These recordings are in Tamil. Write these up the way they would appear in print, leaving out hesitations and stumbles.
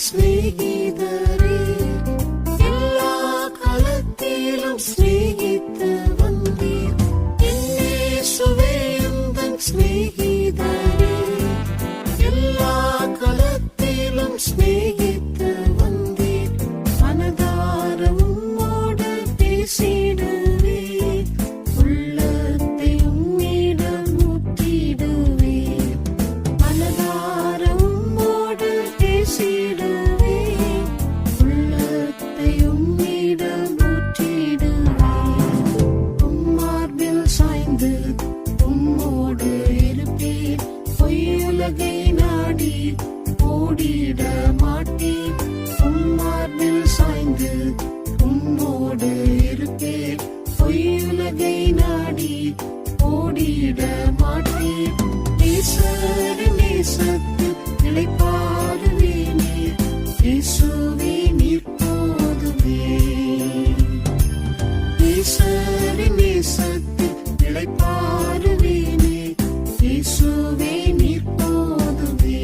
സ്നേഹിതരേ, എല്ലാ കാലത്തിലും സ്നേഹിത്ത് വന്നീർ യേശുവേ എന്തൻ സ്നേഹിതരേ, എല്ലാ കാലത്തിലും സ്നേഹിത്ത് വന്നീർ മനതാര ഉമ്മോട് பேசிடுவே, உள்ளத்தை உம்மிடம் ஊற்றிடுவே, மனதார உம்மோடு பேசிடுவே, உள்ளத்தை உம்மிடம் ஊற்றிடுவே. உம்மார்பில் சாய்ந்து உம்மோடு இருப்பேன், பொய்யுலகை நாடி ஓடிட மாட்டேன். உம்மார்பில் சாய்ந்து உம்மோடு இருப்பேன், பொய்யுலகை நாடி ஓடிட மாட்டேன். நேசரின் நேசத்தில் நிலைப்பாடுவேனே, இயேசுவே நீர் போதுமே. நேசரின் நேசத்தில் நிலைப்பாடுவேனே, இயேசுவே நீர் போதுமே.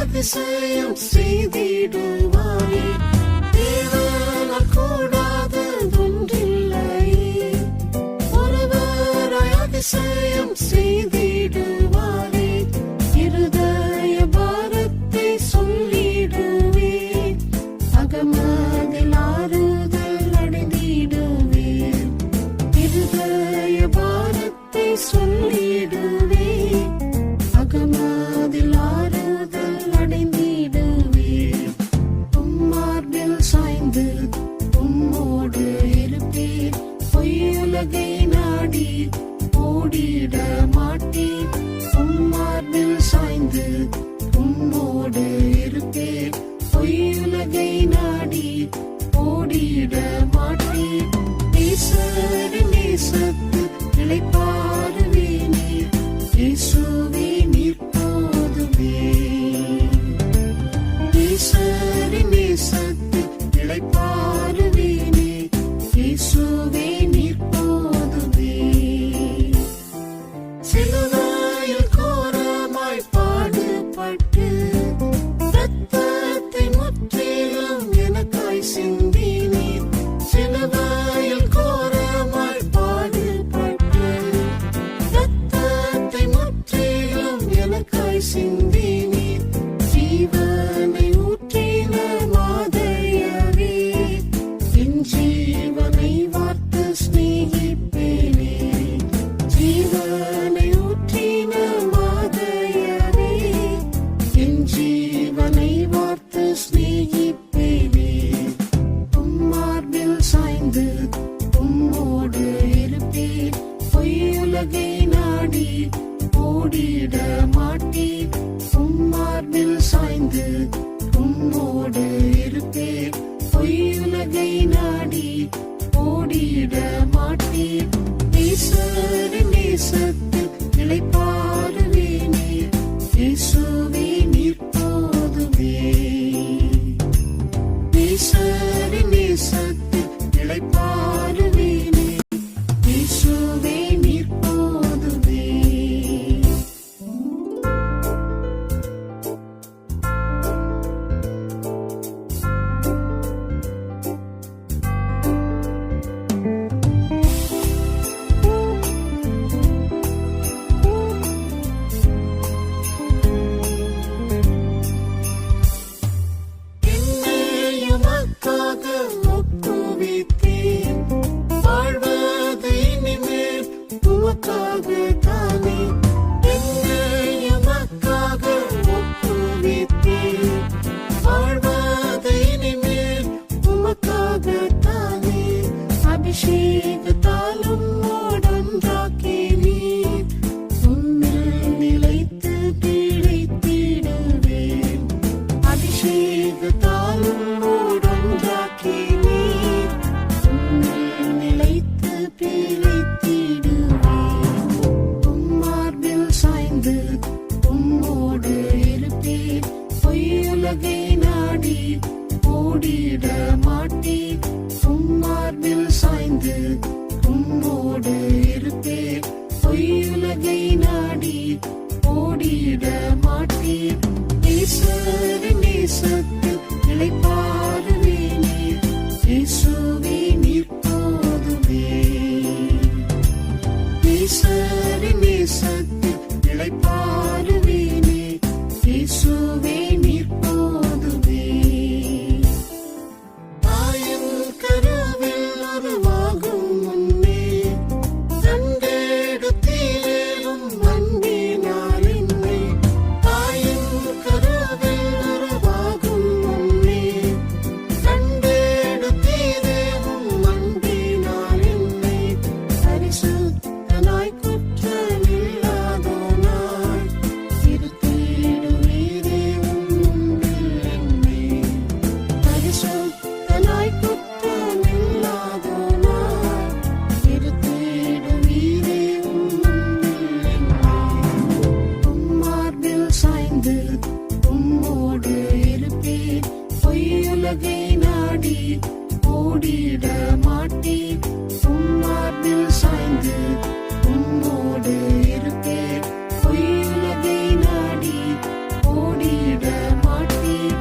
அதிசயம் செய்திடுவாரே, தேவனால் கூடாததொன்றில்லையே. ஒருவராய் அதிசயம் செய்திடுவாரே, இருதய பாரத்தை சொல்லிடுவே, அகமதில் ஆறுதல் அடைந்திடுவே. இருதய பாரத்தை சொல்லிடுவே, அகமதில் ஆறுதல் அடைந்திடுவே. உம்மார்பில் சாய்ந்து உம்மோடு இருப்பேன், பொய்யுலகை நாடி ஓடிட மாட்டேன். உம்மார்பில் சாய்ந்து உம்மோடு இருப்பேன், பொய்யுலகை நாடி ஓடிட மாட்டேன். நேசரின் நேசத்தில் நிலைப்பாடுவேனே, இயேசுவே நீர் போதுமே. நேசரின் நேசத்தில் நிலைப்பாடுவேனே, இயேசுவே நீர் போதுமே. சிலுவையில் கோரமாய் பாடுபட்டு இரத்தத்தை முற்றிலும் எனக்காய் சிந்தினீர். சிலுவையில் கோரமாய் பாடுபட்டு இரத்தத்தை முற்றிலும் எனக்காய் சிந்தினீர். ஜீவனை ஊற்றின மாதையரே, என் ஜீவனை வார்த்து ஸ்நேகிப்பேனே. ஜீவனை ஊற்றின மாதையரே, என் ஜீவனை வார்த்து ஸ்நேகிப்பேனே. உம்மார்பில் சாய்ந்து உம்மோடு இருப்பேன், பொய்யுலகை நாடி ஓடிட மாட்டேன். உம்மார்பில் சாய்ந்து உம்மோடு இருப்பேன், பொய்யுலகை நாடி ஓடிட மாட்டேன். நேசரின் நேசத்தில் நிலைப்பாடுவேனே, இயேசுவே நீர் போதுமே. நேசரின் நேசத்தில் நிலைப்பாடுவேனே, இயேசுவே நீர் போதுமே. ஓடிட மாட்டீர். ஈஸ்வரின் நேசத்தில் இளைப்பாறுவேனே. இயேசுவே நீர் போதுமே. ஈஸ்வரின் நேசத்தில் இளைப்பாறுவேனே. இயேசுவே நீர் போதுமே. தாயின் கருவில் உருவாகும் முன்னே கண்டெடுத்தீரும் அன்பினால் என்னை. தாயின் கருவில் உருவாகும் முன்னே கண்டெடுத்தீரும் அன்பினால் என்னை. பரிசுத்தனாய் குற்றமில்லாதோனாய் இருத்திடுவீரே உம்முன்பில் என்னை. பரிசுத்தனாய் குற்றமில்லாதோனாய் இருத்திடுவீரே உம்முன்பில் என்னை. உம்மார்பில் சாய்ந்து உம்மோடு இருப்பேன். பொய்யுலகை நாடி ஓடிட மாட்டேன். உம்மார்பில் சாய்ந்து உம்மோடு இருப்பேன். பொய்யுலகை நாடி ஓடிட மாட்டேன்.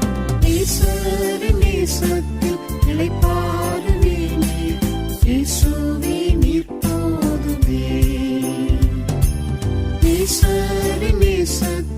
ஈஸ்வரின் நேசத்தில் இளைப்பாறுவேனே. இயேசுவே நீர் போதுமே. ஈஸ்வரின் நேசத்தில்